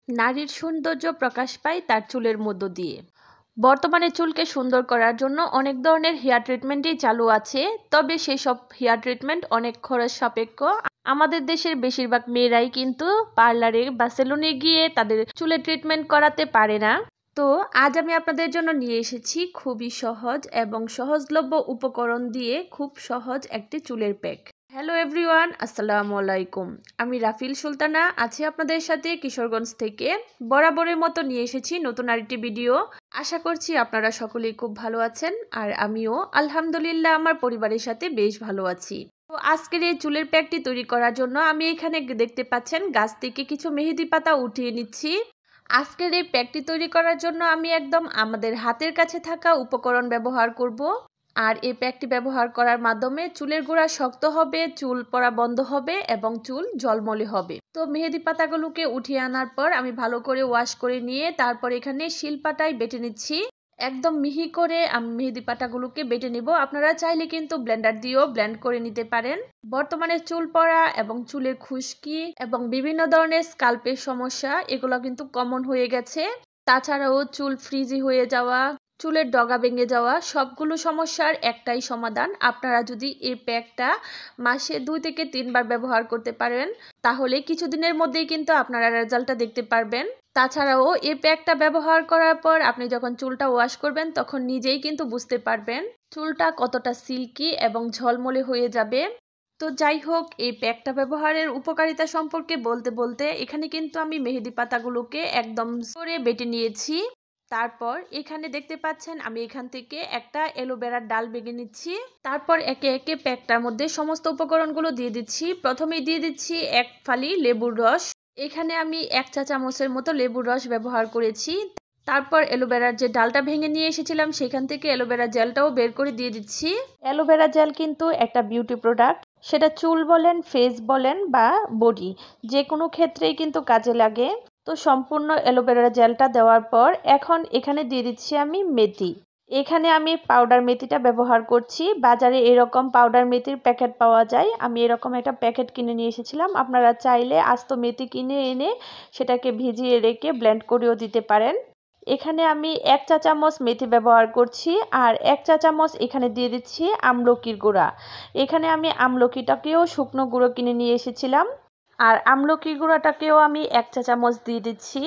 নারীর সৌন্দর্য প্রকাশ পায় তার চুলের মধ্য দিয়ে। বর্তমানে চুলকে সুন্দর করার জন্য অনেক ধরনের হেয়ার ট্রিটমেন্টই চালু আছে, তবে সেসব হেয়ার ট্রিটমেন্ট অনেক খরচ সাপেক্ষ। আমাদের দেশের বেশিরভাগ মেয়েরাই কিন্তু পার্লারে বা সেলুনে গিয়ে তাদের চুলের ট্রিটমেন্ট করাতে পারে না। তো আজ আমি আপনাদের জন্য নিয়ে এসেছি খুবই সহজ এবং সহজলভ্য উপকরণ দিয়ে খুব সহজ একটি চুলের প্যাক। হ্যালো এভরিওয়ান, আসসালামু আলাইকুম। আমি রাফিল সুলতানা আছি আপনাদের সাথে কিশোরগঞ্জ থেকে। বরাবরের মতো নিয়ে এসেছি নতুন আরেকটি ভিডিও। আশা করছি আপনারা সকলেই খুব ভালো আছেন, আর আমিও আলহামদুলিল্লাহ আমার পরিবারের সাথে বেশ ভালো আছি। তো আজকের এই চুলের প্যাকটি তৈরি করার জন্য আমি এখানে দেখতে পাচ্ছেন গাছ থেকে কিছু মেহেদি পাতা উঠিয়ে নিচ্ছি। আজকের এই প্যাকটি তৈরি করার জন্য আমি একদম আমাদের হাতের কাছে থাকা উপকরণ ব্যবহার করব। আর এই প্যাকটি ব্যবহার করার মাধ্যমে চুলের গোড়া শক্ত হবে, চুল পড়া বন্ধ হবে এবং চুল ঝলমলে হবে। তো মেহেদি পাতাগুলোকে উঠিয়ে আনার পর আমি ভালো করে ওয়াশ করে নিয়ে তারপর এখানে শিলপাটায় বেটে নিচ্ছি। একদম মিহি করে আমি মেহেদি পাতাগুলোকে বেটে নিব। আপনারা চাইলে কিন্তু ব্লেন্ডার দিয়েও ব্লেন্ড করে নিতে পারেন। বর্তমানে চুল পড়া এবং চুলের খুশকি এবং বিভিন্ন ধরনের স্কাল্পের সমস্যা এগুলো কিন্তু কমন হয়ে গেছে। তাছাড়াও চুল ফ্রিজি হয়ে যাওয়া, চুলের ডগা ভেঙে যাওয়া, সবগুলো সমস্যার একটাই সমাধান। আপনারা যদি এই প্যাকটা মাসে 2 থেকে 3 বার ব্যবহার করতে পারেন, তাহলে কিছুদিনের মধ্যেই কিন্তু আপনারা রেজাল্টটা দেখতে পারবেন। তাছাড়াও এই প্যাকটা ব্যবহার করার পর আপনি যখন চুলটা ওয়াশ করবেন তখন নিজেই কিন্তু বুঝতে পারবেন চুলটা কতটা সিল্কি এবং ঝলমলে হয়ে যাবে। তো যাই হোক, এই প্যাকটা ব্যবহারের উপকারিতা সম্পর্কে বলতে বলতে এখানে কিন্তু আমি মেহেদি পাতাগুলোকে একদম করে বেটে নিয়েছি। তারপর এখানে দেখতে পাচ্ছেন আমি এখান থেকে একটা অ্যালোভেরার ডাল ভেঙে নিচ্ছি। তারপর একে একে প্যাকটার মধ্যে সমস্ত উপকরণগুলো দিয়ে দিচ্ছি। প্রথমেই দিয়ে দিচ্ছি 1 ফালি লেবুর রস। এখানে আমি 1 চা চামচের মতো লেবুর রস ব্যবহার করেছি। তারপর অ্যালোভেরার যে ডালটা ভেঙে নিয়ে এসেছিলাম সেখান থেকে অ্যালোভেরা জেলটাও বের করে দিয়ে দিচ্ছি। অ্যালোভেরা জেল কিন্তু একটা বিউটি প্রোডাক্ট, সেটা চুল বলেন, ফেস বলেন বা বডি, যে কোনো ক্ষেত্রেই কিন্তু কাজে লাগে। তো সম্পূর্ণ অ্যালোভেরা জেলটা দেওয়ার পর এখন এখানে দিয়ে দিচ্ছি আমি মেথি। এখানে আমি পাউডার মেথিটা ব্যবহার করছি। বাজারে এরকম পাউডার মেথির প্যাকেট পাওয়া যায়, আমি এরকম একটা প্যাকেট কিনে নিয়ে এসেছিলাম। আপনারা চাইলে আস্ত মেথি কিনে এনে সেটাকে ভিজিয়ে রেখে ব্লেন্ড করেও দিতে পারেন। এখানে আমি 1 চা চামচ মেথি ব্যবহার করছি, আর 1 চা চামচ এখানে দিয়ে দিচ্ছি আমলকির গুঁড়া। এখানে আমি আমলকিটাকেও শুকনো গুঁড়ো কিনে নিয়ে এসেছিলাম, আর আমলকির গুঁড়াটাকেও আমি 1 চা চামচ দিয়ে দিচ্ছি।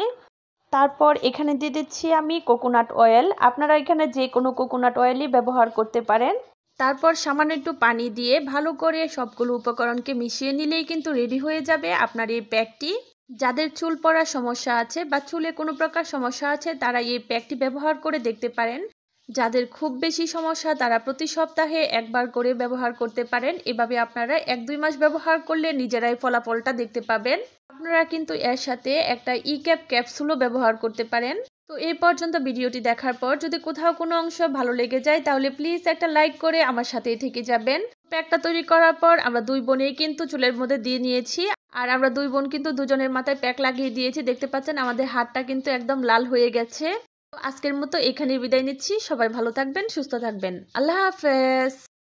তারপর এখানে দিয়ে দিচ্ছি আমি কোকোনাট অয়েল। আপনারা এখানে যে কোনো কোকোনাট অয়েলই ব্যবহার করতে পারেন। তারপর সামান্য একটু পানি দিয়ে ভালো করে সবগুলো উপকরণকে মিশিয়ে নিলেই কিন্তু রেডি হয়ে যাবে আপনার এই প্যাকটি। যাদের চুল পড়ার সমস্যা আছে বা চুলে কোনো প্রকার সমস্যা আছে তারা এই প্যাকটি ব্যবহার করে দেখতে পারেন। যাদের খুব বেশি সমস্যা তারা প্রতি সপ্তাহে 1 বার করে ব্যবহার করতে পারেন। এভাবে আপনারা 1-2 মাস ব্যবহার করলে নিজেরাই ফলাফলটা দেখতে পাবেন। আপনারা কিন্তু এর সাথে একটা ক্যাপ ক্যাপসুলও ব্যবহার করতে পারেন। তো এই পর্যন্ত ভিডিওটি দেখার পর যদি কোথাও কোনো অংশ ভালো লেগে যায় তাহলে প্লিজ একটা লাইক করে আমার সাথেই থেকে যাবেন। প্যাকটা তৈরি করার পর আমরা 2 বোনেই কিন্তু চুলের মধ্যে দিয়ে নিয়েছি, আর আমরা 2 বোন কিন্তু দুজনের মাথায় প্যাক লাগিয়ে দিয়েছি। দেখতে পাচ্ছেন আমাদের হাতটা কিন্তু একদম লাল হয়ে গেছে। তো আজকের মতো এখানেই বিদায় নিচ্ছি। সবাই ভালো থাকবেন, সুস্থ থাকবেন। আল্লাহ হাফেজ।